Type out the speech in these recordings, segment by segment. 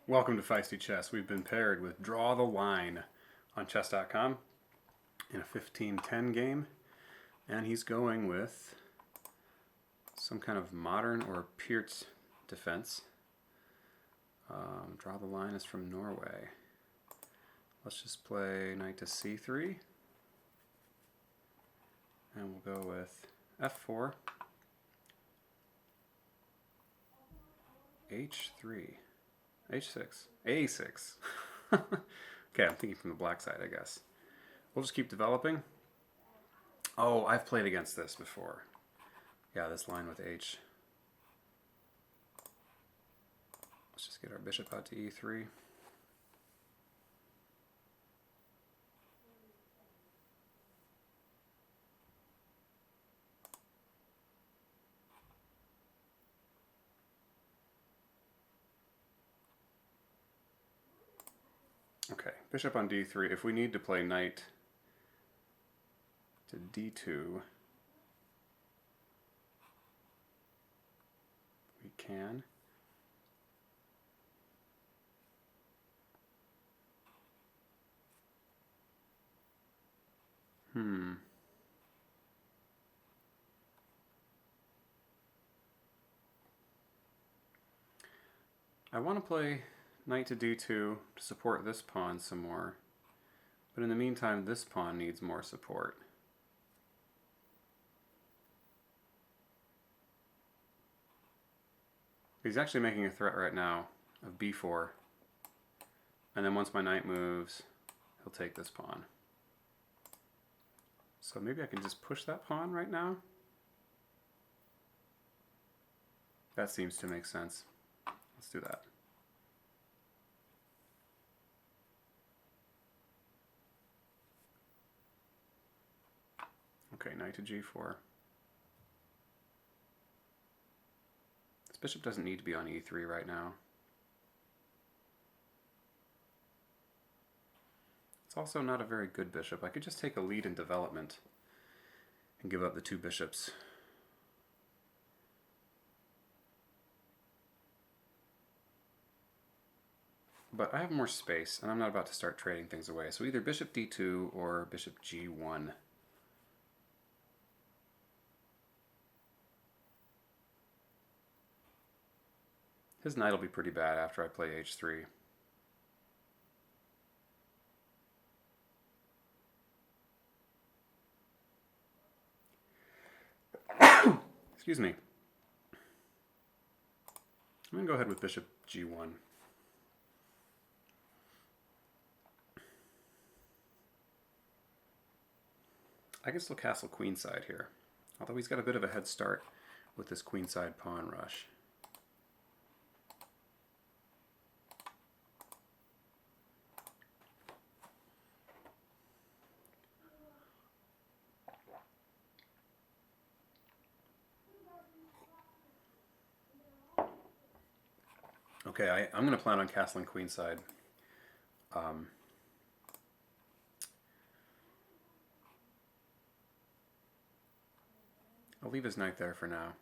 Welcome to Feisty Chess. We've been paired with Draw the Line on chess.com in a 15-10 game, and he's going with some kind of modern or Pirc Defense. Draw the Line is from Norway. Let's just play knight to c3, and we'll go with f4, h3, h6, a6. Okay, I'm thinking from the black side, I guess. We'll just keep developing. Oh, I've played against this before. Yeah, this line with h. Let's just get our bishop out to e3. Okay, bishop on d3. If we need to play knight to d2, we can. I want to play knight to d2 to support this pawn some more, but in the meantime this pawn needs more support. He's actually making a threat right now of b4, and then once my knight moves, he'll take this pawn. So maybe I can just push that pawn right now? That seems to make sense. Let's do that. Okay, knight to g4. This bishop doesn't need to be on e3 right now. It's also not a very good bishop. I could just take a lead in development and give up the two bishops. But I have more space, and I'm not about to start trading things away. So either bishop d2 or bishop g1. His knight will be pretty bad after I play h3. Excuse me. I'm going to go ahead with bishop g1. I can still castle queenside here, although he's got a bit of a head start with this queenside pawn rush. Okay, I'm going to plan on castling queenside. I'll leave his knight there for now.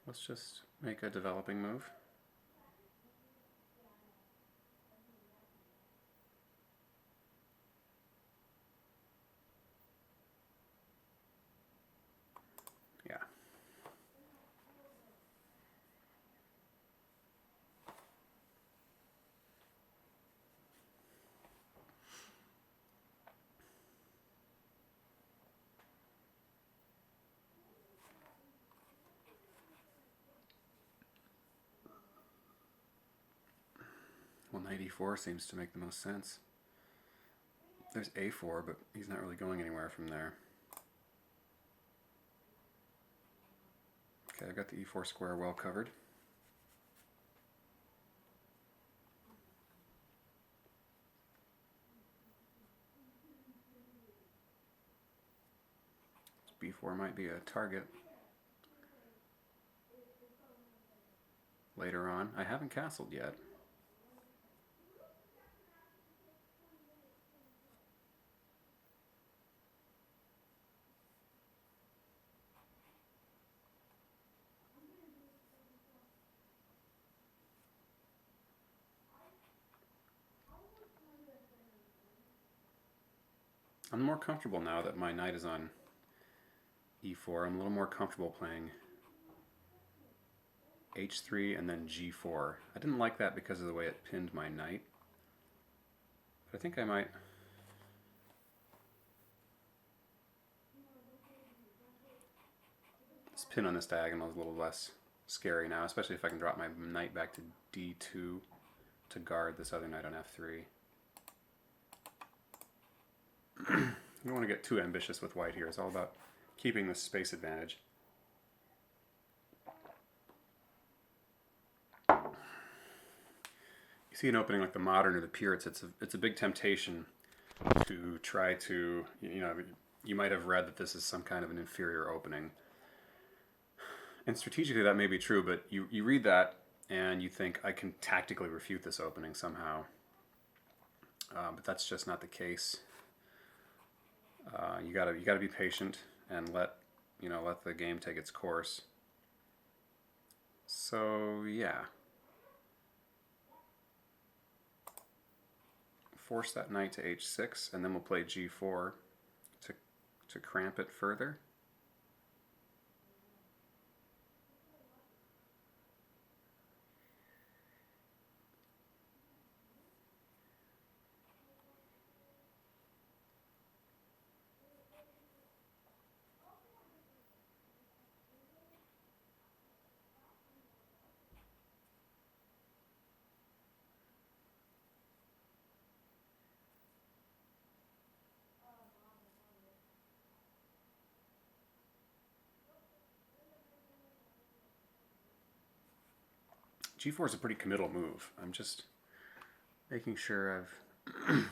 Let's just make a developing move. Yeah. Well, knight e4 seems to make the most sense. There's a4, but he's not really going anywhere from there. Okay, I've got the e4 square well covered. b4 might be a target. later on. I haven't castled yet. I'm more comfortable now that my knight is on e4. I'm a little more comfortable playing h3 and then g4. I didn't like that because of the way it pinned my knight. But I think I might... This pin on this diagonal is a little less scary now, especially if I can drop my knight back to d2 to guard this other knight on f3. You don't want to get too ambitious with white here. It's all about keeping the space advantage. You see an opening like the Modern or the Pirc, it's a big temptation to try to, you might have read that this is some kind of an inferior opening. And strategically that may be true, but you read that and you think, I can tactically refute this opening somehow. But that's just not the case. You gotta be patient and let the game take its course. So yeah, force that knight to h6, and then we'll play g4 to cramp it further. G4 is a pretty committal move. I'm just making sure I've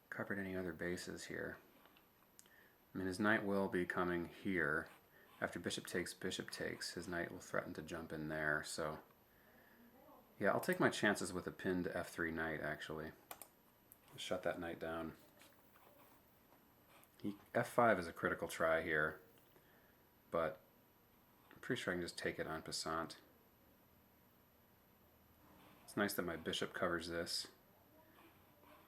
covered any other bases here. I mean, his knight will be coming here. After bishop takes, his knight will threaten to jump in there. So, yeah, I'll take my chances with a pinned f3 knight, actually. Shut that knight down. F5 is a critical try here, but I'm pretty sure I can just take it en passant. It's nice that my bishop covers this.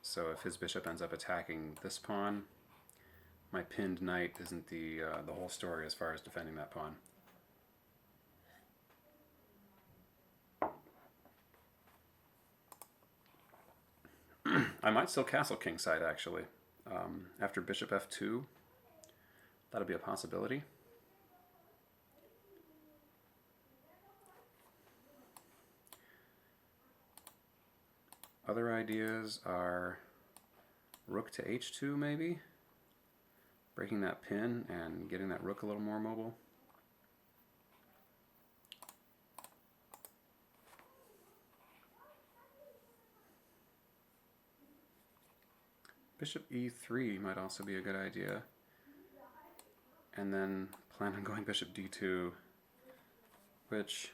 So if his bishop ends up attacking this pawn, my pinned knight isn't the whole story as far as defending that pawn. I might still castle kingside, actually. After bishop f2, that'll be a possibility. Other ideas are rook to h2, maybe? Breaking that pin and getting that rook a little more mobile. Bishop e3 might also be a good idea. And then plan on going bishop d2, which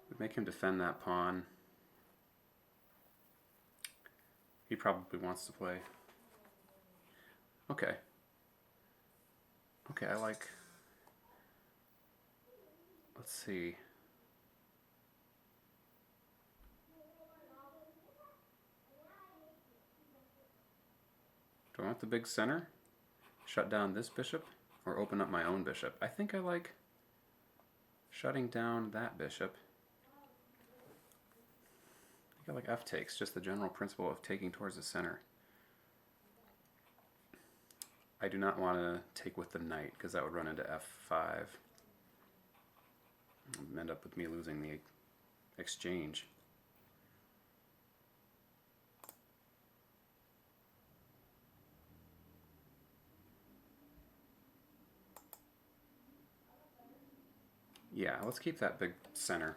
would make him defend that pawn. He probably wants to play. Okay. Okay, I like... Let's see. Do I want the big center? Shut down this bishop? Or open up my own bishop? I think I like shutting down that bishop. I like f takes, just the general principle of taking towards the center. I do not want to take with the knight, because that would run into f5. And end up with me losing the exchange. Yeah, let's keep that big center.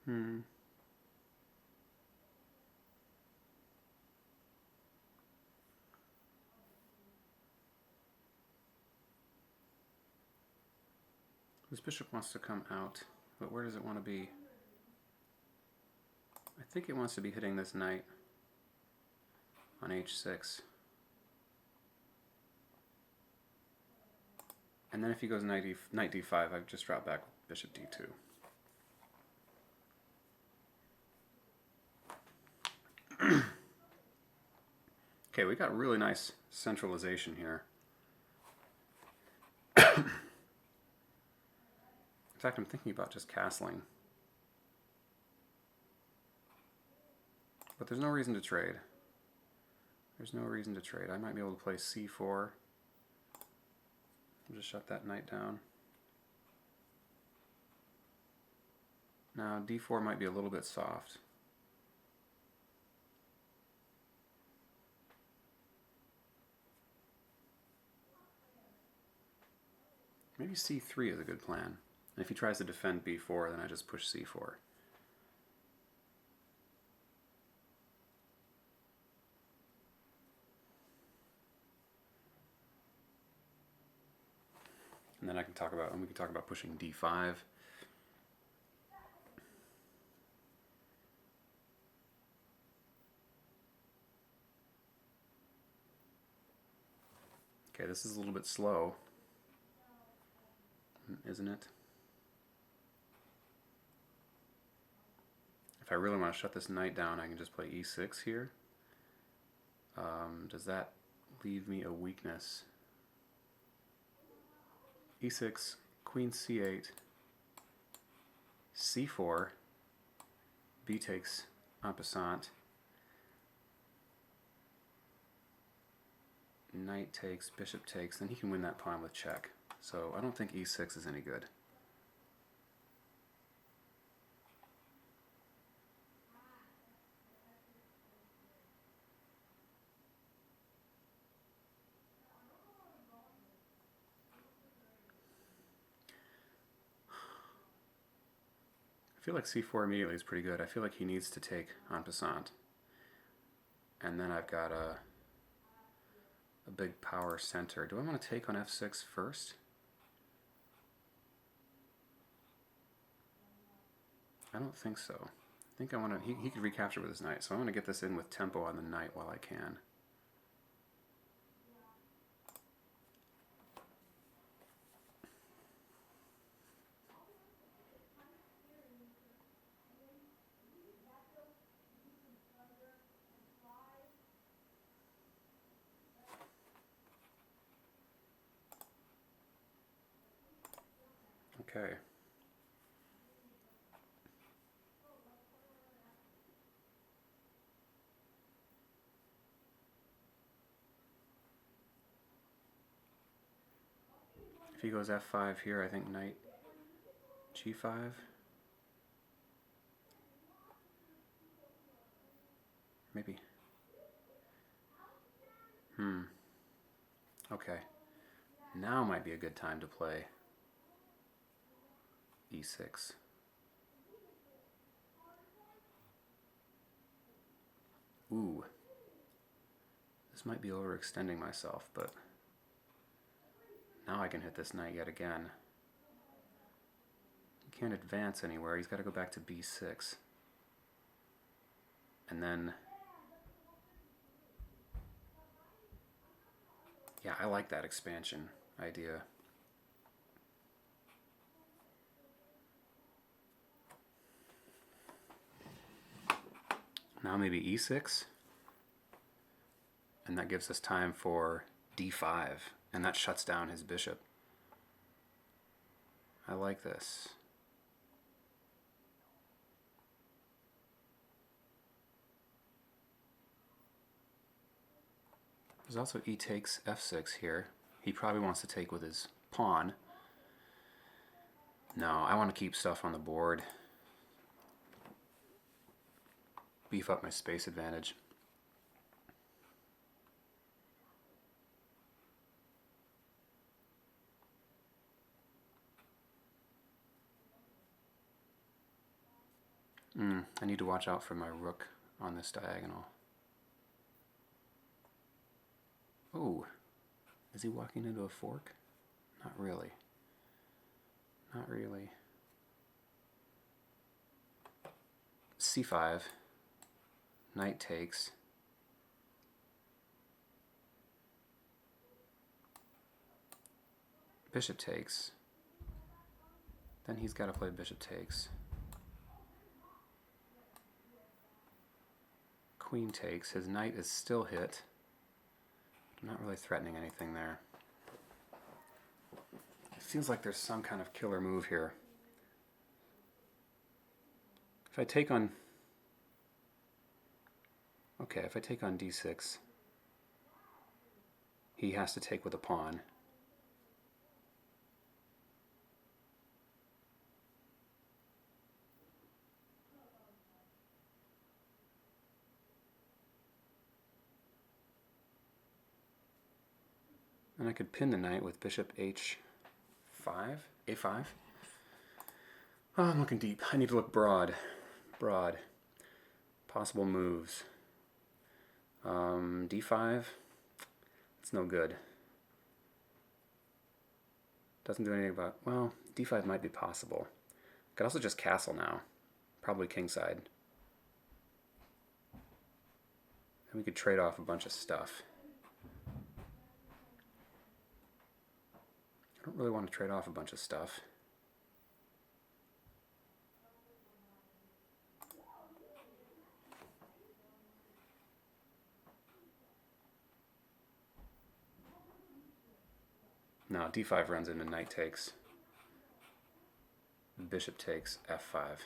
Hmm. This bishop wants to come out, but where does it want to be? I think it wants to be hitting this knight on h6. And then if he goes knight d5, I've just dropped back with bishop d2. Okay, we got really nice centralization here. In fact, I'm thinking about just castling. But there's no reason to trade. There's no reason to trade. I might be able to play c4. I'll just shut that knight down. Now d4 might be a little bit soft. Maybe c3 is a good plan. And if he tries to defend b4, then I just push c4. And then we can talk about pushing d5. Okay, this is a little bit slow, isn't it? If I really want to shut this knight down, I can just play e6 here. Does that leave me a weakness? e6, queen c8, c4, b takes en passant, knight takes, bishop takes, then he can win that pawn with check. So I don't think e6 is any good. I feel like c4 immediately is pretty good. I feel like he needs to take en passant. And then I've got a big power center. Do I want to take on f6 first? I don't think so. I think I want to, he could recapture with his knight, so I want to get this in with tempo on the knight while I can. Okay. If he goes f5 here, I think knight g5. Maybe. Okay. Now might be a good time to play e6. Ooh. This might be overextending myself, but now I can hit this knight yet again. He can't advance anywhere. He's got to go back to b6. And then... yeah, I like that expansion idea. Now maybe e6. And that gives us time for d5. And that shuts down his bishop. I like this. There's also e takes f6 here. He probably wants to take with his pawn. No, I want to keep stuff on the board. Beef up my space advantage. I need to watch out for my rook on this diagonal. Oh, is he walking into a fork? Not really. Not really. C5. Knight takes. Bishop takes. Then he's got to play bishop takes. Queen takes. His knight is still hit. I'm not really threatening anything there. It feels like there's some kind of killer move here. If I take on... Okay, if I take on d6, he has to take with a pawn. And I could pin the knight with bishop h5, a5. Oh, I'm looking deep. I need to look broad. Broad. Possible moves. D5. It's no good. Doesn't do anything about... Well, D5 might be possible. Could also just castle now. Probably kingside. And we could trade off a bunch of stuff. I don't really want to trade off a bunch of stuff. No, d5 runs into knight takes. Bishop takes f5.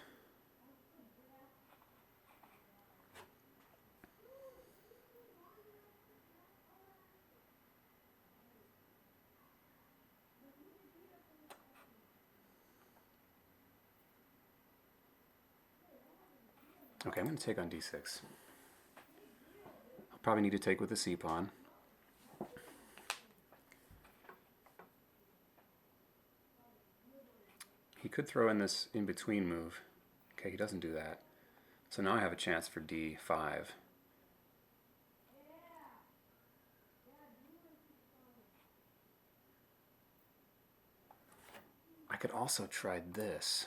Okay, I'm going to take on d6. I'll probably need to take with the c-pawn. He could throw in this in-between move. Okay, he doesn't do that. So now I have a chance for d5. I could also try this,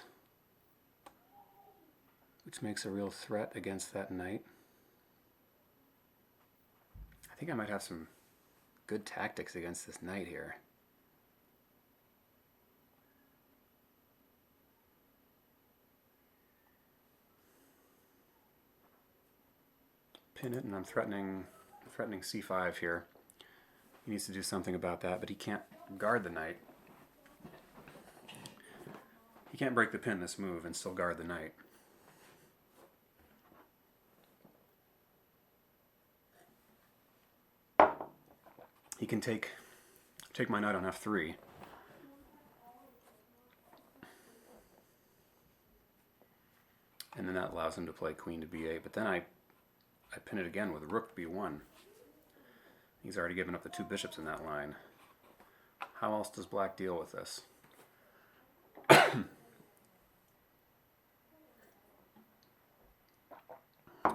which makes a real threat against that knight. I think I might have some good tactics against this knight here. Pin it, and I'm threatening c5 here. He needs to do something about that, but he can't guard the knight. He can't break the pin this move and still guard the knight. He can take my knight on f3. And then that allows him to play queen to b8, but then I pin it again with rook b1. He's already given up the two bishops in that line. How else does black deal with this?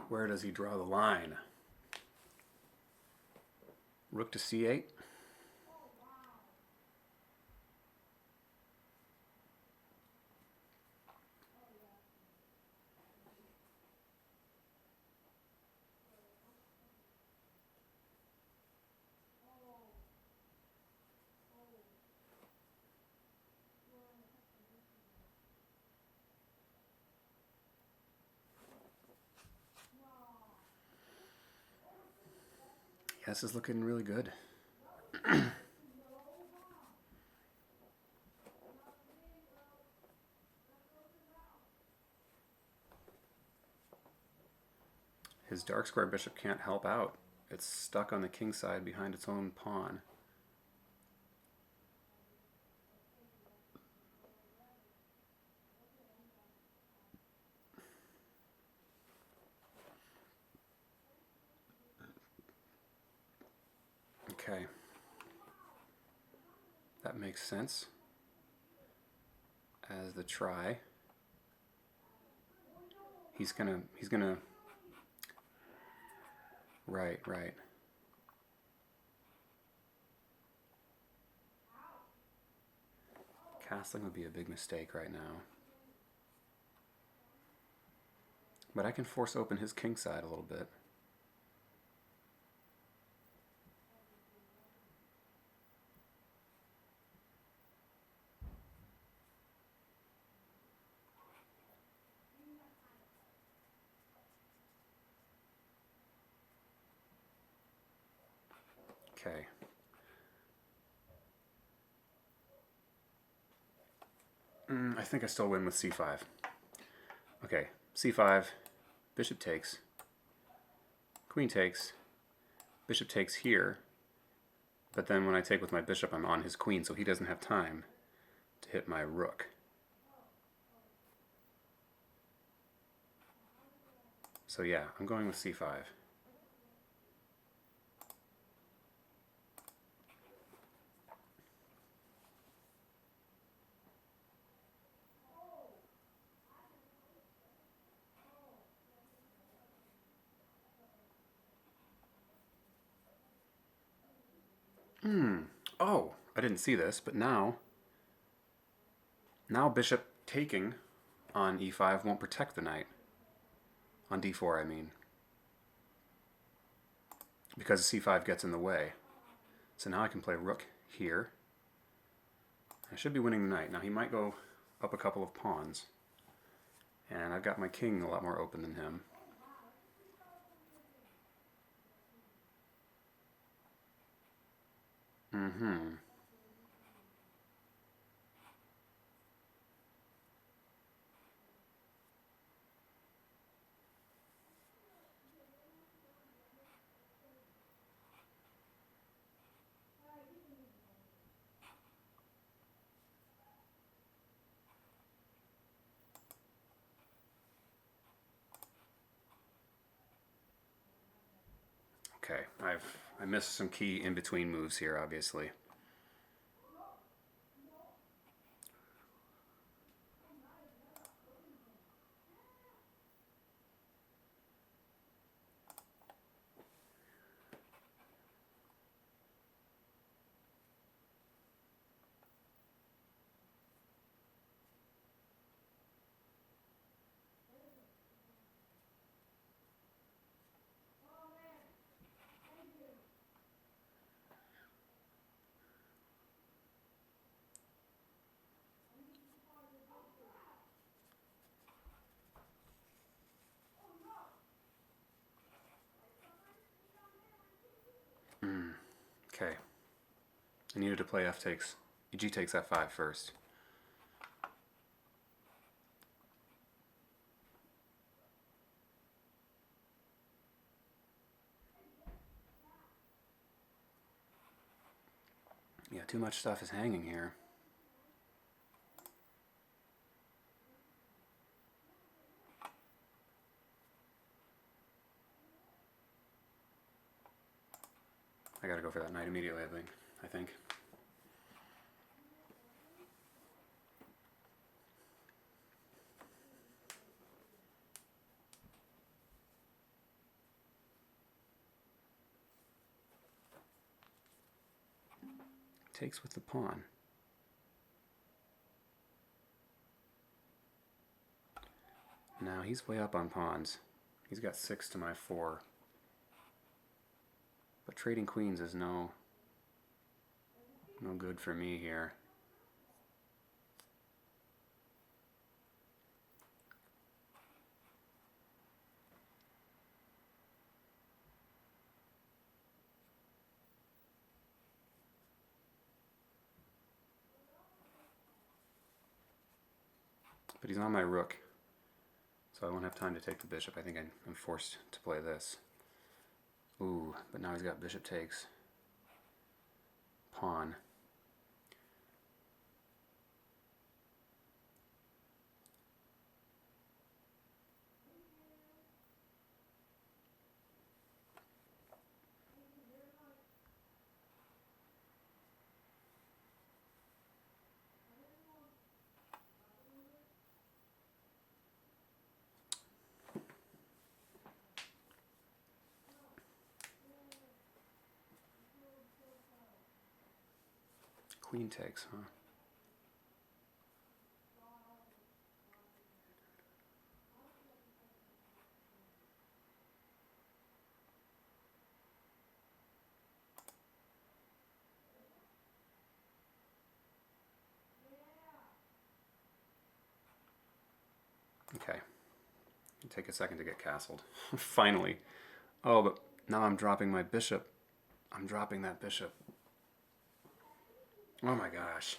Where does he draw the line? Rook to c8. This is looking really good. His dark square bishop can't help out. It's stuck on the king side behind its own pawn. Okay. That makes sense as the try. He's gonna, right. Castling would be a big mistake right now. But I can force open his king side a little bit. Okay. I think I still win with c5. Okay, c5, bishop takes, queen takes, bishop takes here, but then when I take with my bishop, I'm on his queen, so he doesn't have time to hit my rook. So yeah, I'm going with c5. Oh, I didn't see this, but now bishop taking on e5 won't protect the knight. On d4, I mean. Because c5 gets in the way. So now I can play rook here. I should be winning the knight. Now he might go up a couple of pawns. And I've got my king a lot more open than him. Okay, I missed some key in-between moves here, obviously. Okay. I needed to play f takes, g takes f5 first. Yeah, too much stuff is hanging here. I gotta go for that knight immediately, I think. Takes with the pawn. Now he's way up on pawns. He's got 6 to my 4. But trading queens is no good for me here. But he's on my rook, so I won't have time to take the bishop. I think I'm forced to play this. Ooh, but now he's got bishop takes. Pawn. Queen takes, huh? Okay. It'll take a second to get castled. Finally. Oh, but now I'm dropping my bishop. I'm dropping that bishop. Oh my gosh.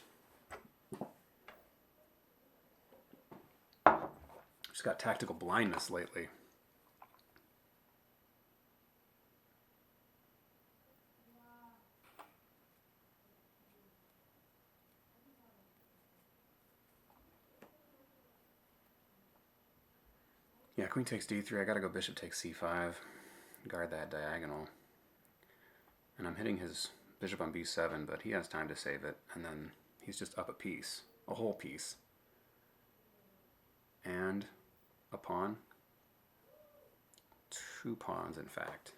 Just got tactical blindness lately. Yeah, queen takes d3. I gotta go bishop takes c5. Guard that diagonal. And I'm hitting his bishop on b7, but he has time to save it. And then he's just up a piece. A whole piece. And a pawn. 2 pawns, in fact.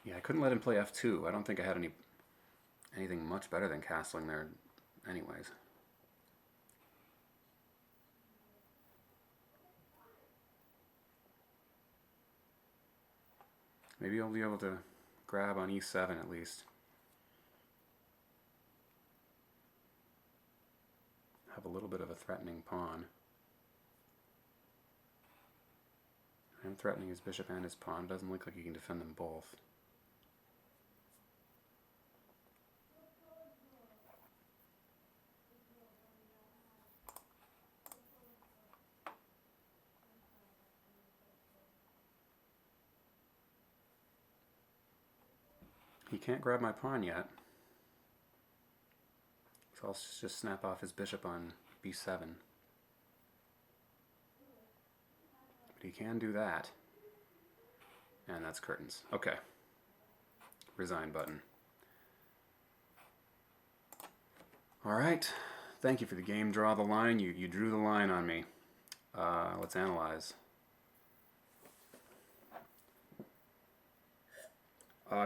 Yeah, I couldn't let him play f2. I don't think I had anything much better than castling there anyways. Maybe I'll be able to grab on e7 at least. Have a little bit of a threatening pawn. I'm threatening his bishop and his pawn. Doesn't look like he can defend them both. He can't grab my pawn yet. So I'll just snap off his bishop on b7. But he can do that. And that's curtains. Okay. Resign button. Alright. Thank you for the game. Draw the line. You drew the line on me. Let's analyze.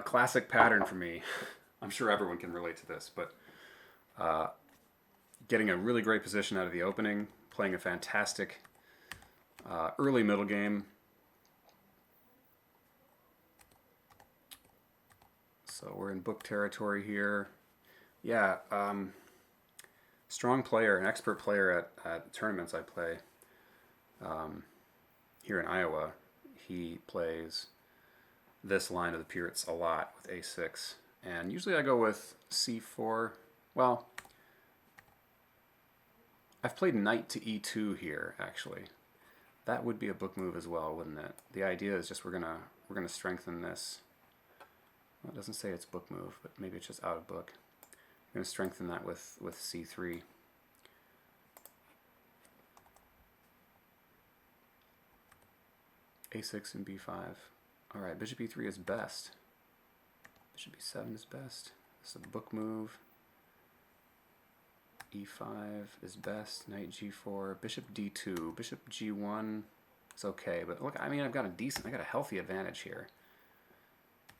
Classic pattern for me. I'm sure everyone can relate to this, but getting a really great position out of the opening, playing a fantastic early middle game. So we're in book territory here. Yeah, strong player, an expert player at tournaments I play here in Iowa. He plays this line of the Pirc a lot with a6. And usually I go with c4. Well, I've played knight to e2 here, actually. That would be a book move as well, wouldn't it? The idea is just we're gonna strengthen this. Well, it doesn't say it's book move, but maybe it's just out of book. I'm going to strengthen that with c3. a6 and b5. All right, bishop e3 is best. Bishop e7 is best. This is a book move. e5 is best. Knight g4. Bishop d2. Bishop g1 is okay, but look, I mean, I got a healthy advantage here.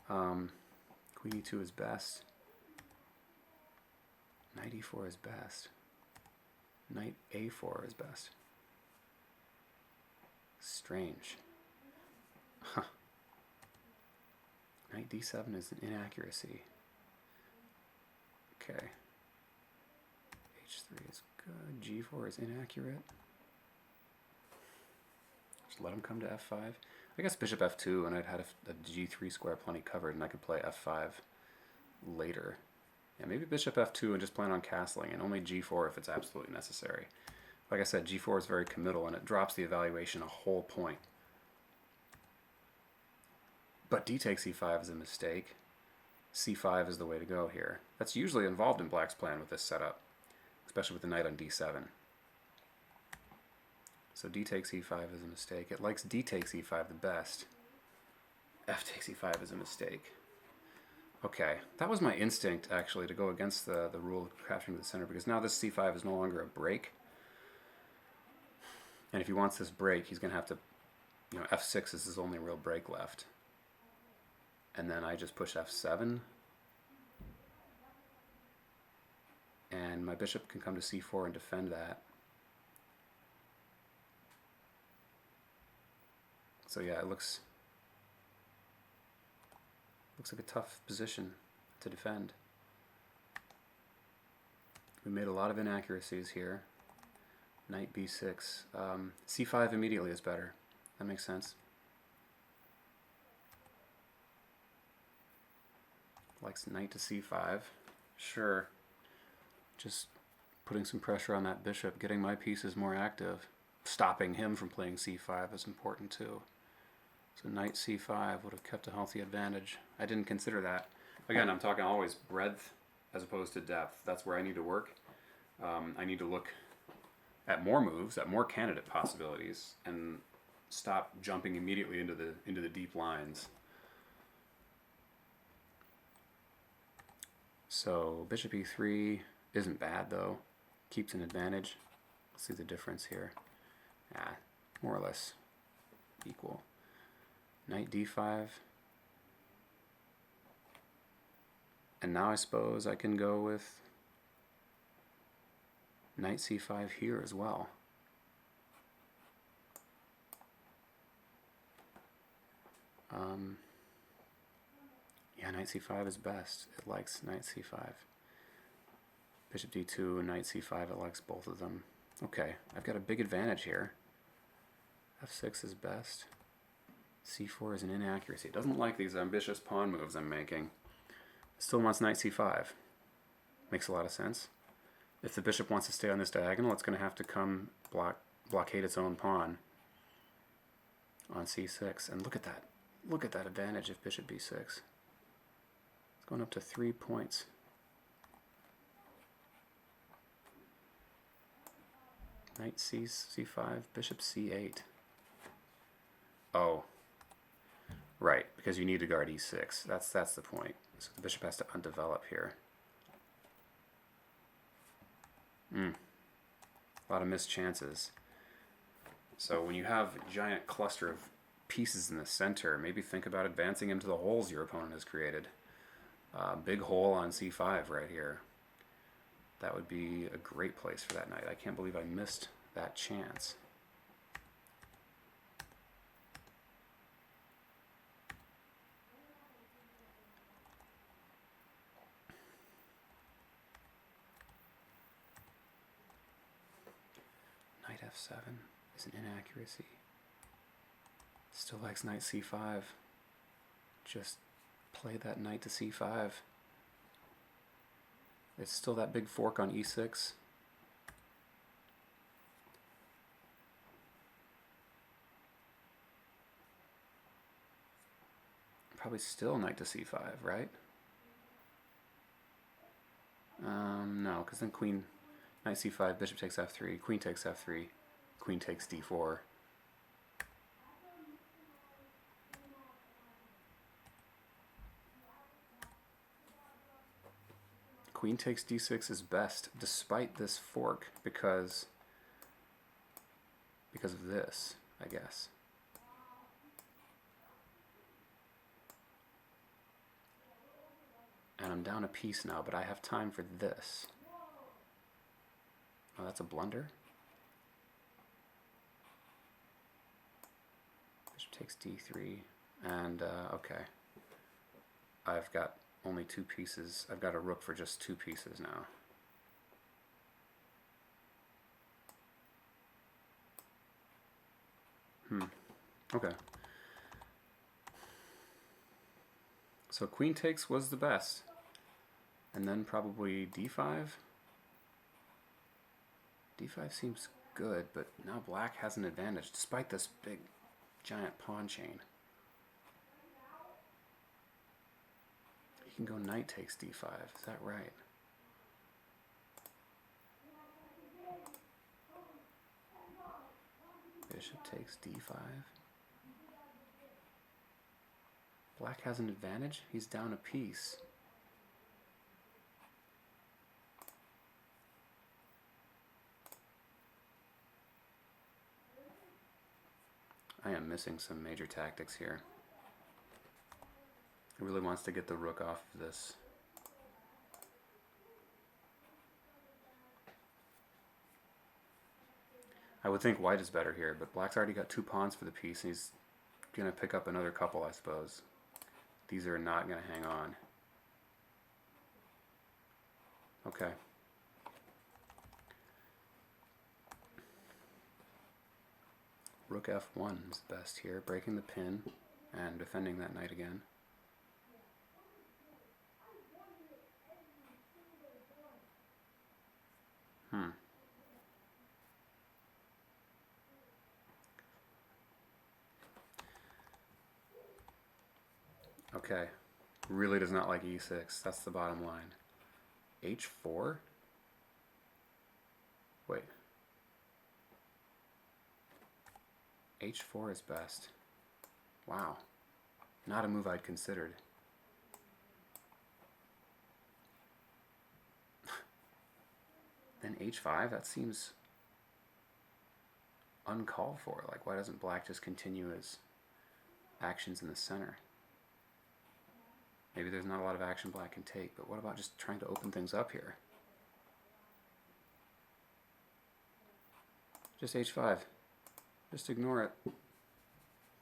Queen e2 is best. Knight e4 is best. Knight a4 is best. Strange. Huh. Knight d7 is an inaccuracy. Okay. h3 is good. g4 is inaccurate. Just let him come to f5. I guess bishop f2, and I'd had a g3 square plenty covered, and I could play f5 later. Yeah, maybe bishop f2 and just plan on castling, and only g4 if it's absolutely necessary. Like I said, g4 is very committal, and it drops the evaluation a whole point. But d takes e5 is a mistake. c5 is the way to go here. That's usually involved in black's plan with this setup, especially with the knight on d7. So d takes e5 is a mistake. It likes d takes e5 the best. F takes e5 is a mistake. Okay, that was my instinct, actually, to go against the rule of crashing to the center, because now this c5 is no longer a break. And if he wants this break, he's going to have to, f6 is his only real break left. And then I just push f7. And my bishop can come to c4 and defend that. So yeah, it looks like a tough position to defend. We made a lot of inaccuracies here. Knight b6. c5 immediately is better. That makes sense. Likes knight to c5. Sure. Just putting some pressure on that bishop, getting my pieces more active. Stopping him from playing c5 is important too. So knight c5 would have kept a healthy advantage. I didn't consider that. Again, I'm talking always breadth as opposed to depth. That's where I need to work. I need to look at more moves, at more candidate possibilities, and stop jumping immediately into the deep lines. So bishop e3 isn't bad though. Keeps an advantage. Let's see the difference here. More or less equal. Knight d5. And now I suppose I can go with knight c5 here as well. Yeah, knight c5 is best. It likes knight c5. Bishop d2 and knight c5, it likes both of them. Okay, I've got a big advantage here. f6 is best. c4 is an inaccuracy. It doesn't like these ambitious pawn moves I'm making. It still wants knight c5. Makes a lot of sense. If the bishop wants to stay on this diagonal, it's going to have to come blockade its own pawn on c6. And look at that. Look at that advantage of bishop b6. It's going up to 3 points. Knight c5, bishop c8. Oh, right, because you need to guard e6. That's the point. So the bishop has to undevelop here. A lot of missed chances. So when you have a giant cluster of pieces in the center, maybe think about advancing into the holes your opponent has created. Big hole on c5 right here. That would be a great place for that knight. I can't believe I missed that chance. Knight f7 is an inaccuracy. Still likes knight c5. Just play that knight to c5. It's still that big fork on e6. Probably still knight to c5, right? No, because then queen, knight c5, bishop takes f3, queen takes f3, queen takes d4. Queen takes d6 is best, despite this fork, because of this, I guess. And I'm down a piece now, but I have time for this. Oh, that's a blunder. Bishop takes d3, and okay. I've got only 2 pieces. I've got a rook for just 2 pieces now. Okay. So queen takes was the best. And then probably d5. d5 seems good, but now black has an advantage, despite this big, giant pawn chain. You can go knight takes d5, is that right? Bishop takes d5. Black has an advantage? He's down a piece. I am missing some major tactics here. He really wants to get the rook off of this. I would think white is better here, but black's already got 2 pawns for the piece, and he's going to pick up another couple, I suppose. These are not going to hang on. Okay. Rook f1 is best here, breaking the pin and defending that knight again. Okay, really does not like e6. That's the bottom line. h4? Wait. h4 is best. Wow. Not a move I'd considered. Then h5? That seems uncalled for. Like, why doesn't black just continue his actions in the center? Maybe there's not a lot of action black can take, but what about just trying to open things up here? Just h5. Just ignore it.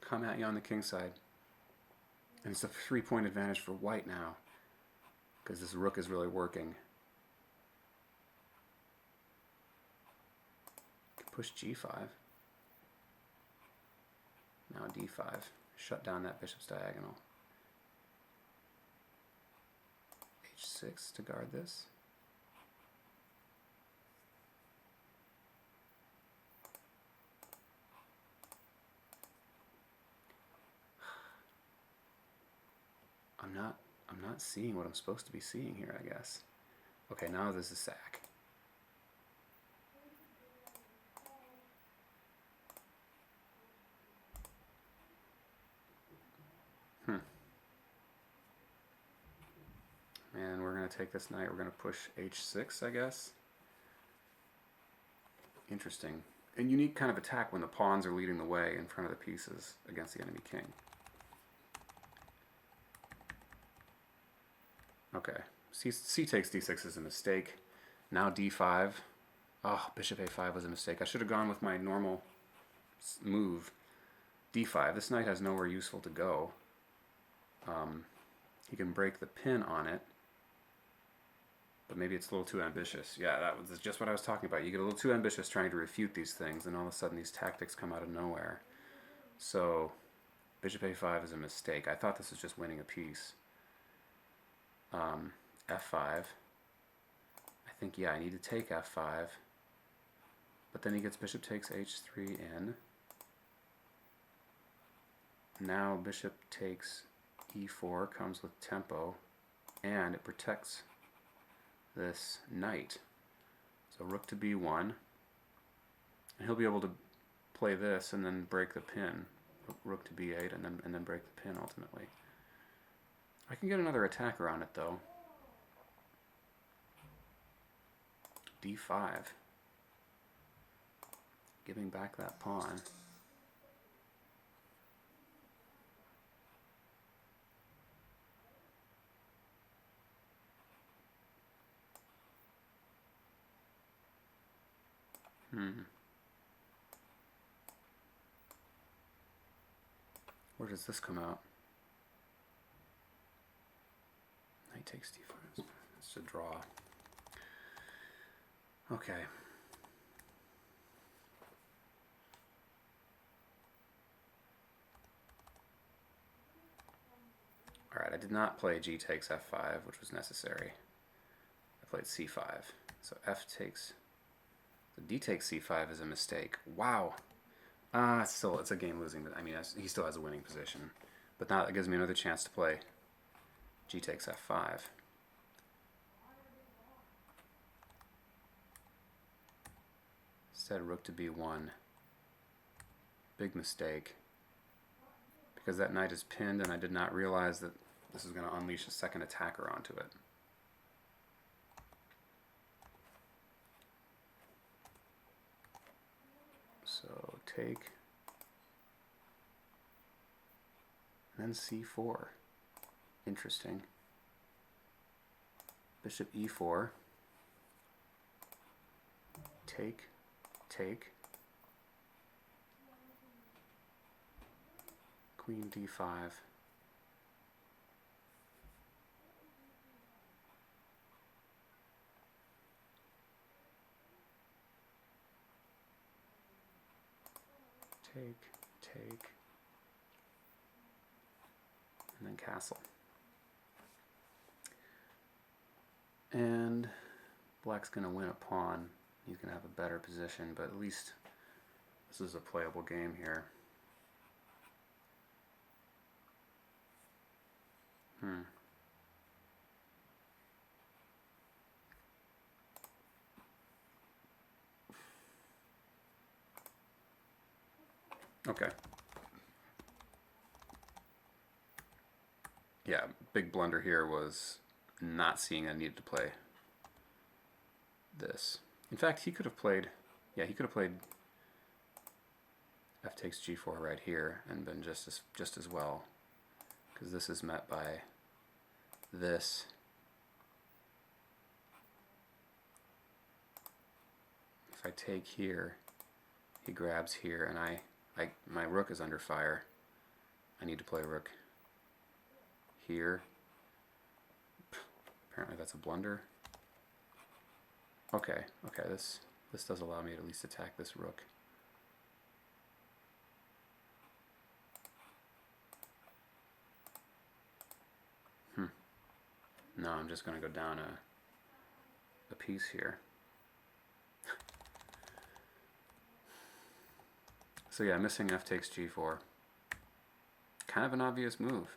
Come at you on the king side. And it's a 3-point advantage for white now, because this rook is really working. Push g5. Now d5. Shut down that bishop's diagonal. h6 to guard this. I'm not seeing what I'm supposed to be seeing here, I guess. Okay, now this is sack. And we're going to take this knight, we're going to push h6, I guess. Interesting. A unique kind of attack when the pawns are leading the way in front of the pieces against the enemy king. Okay, c takes d6 is a mistake. Now d5. Oh, bishop a5 was a mistake. I should have gone with my normal move. d5. This knight has nowhere useful to go. He can break the pin on it, but maybe it's a little too ambitious. Yeah, that was just what I was talking about. You get a little too ambitious trying to refute these things, and all of a sudden these tactics come out of nowhere. So bishop a5 is a mistake. I thought this was just winning a piece. f5. I think, yeah, I need to take f5. But then he gets bishop takes h3 in. Now bishop takes e4 comes with tempo, and it protects this knight. So rook to b1, and he'll be able to play this and then break the pin. Rook to b8 and then break the pin ultimately. I can get another attack around it though. d5. Giving back that pawn. Where does this come out? Knight takes d5. It's a draw. Okay. Alright, I did not play g takes f5, which was necessary. I played c5. So f takes... So d takes c5 is a mistake. Wow! Still, it's a game losing. I mean, he still has a winning position. But now that gives me another chance to play g takes f5. Instead, rook to b1. Big mistake. because that knight is pinned and I did not realize that this is going to unleash a second attacker onto it. So take, and then c4. Interesting. Bishop e4. Take, take. Queen d5. Take, take, and then castle. And black's going to win a pawn. He's going to have a better position, but at least this is a playable game here. Okay. Yeah, big blunder here was not seeing I needed to play this. In fact, he could have played, yeah, he could have played f takes g4 right here and been just as well, because this is met by this. If I take here, he grabs here, and my rook is under fire. I need to play rook here. Apparently that's a blunder. Okay, this does allow me to at least attack this rook. No, I'm just going to go down a piece here. So yeah, missing f takes g4. Kind of an obvious move.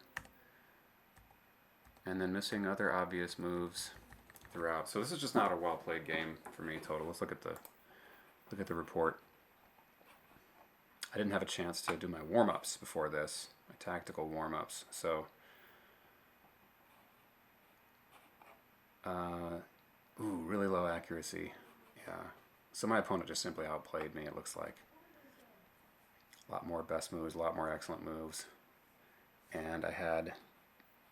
And then missing other obvious moves throughout. So this is just not a well-played game for me total. Let's look at the report. I didn't have a chance to do my warm-ups before this, my tactical warm-ups. So really low accuracy. Yeah. So my opponent just simply outplayed me, it looks like. A lot more best moves, a lot more excellent moves. And I had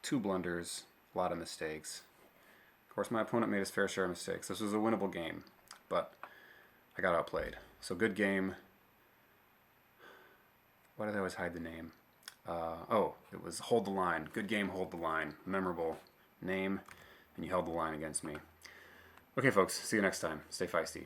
2 blunders, a lot of mistakes. Of course, my opponent made his fair share of mistakes. This was a winnable game, but I got outplayed. So good game. Why did I always hide the name? Oh, it was Hold the Line. Good game, Hold the Line. Memorable name, and you held the line against me. Okay, folks, see you next time. Stay feisty.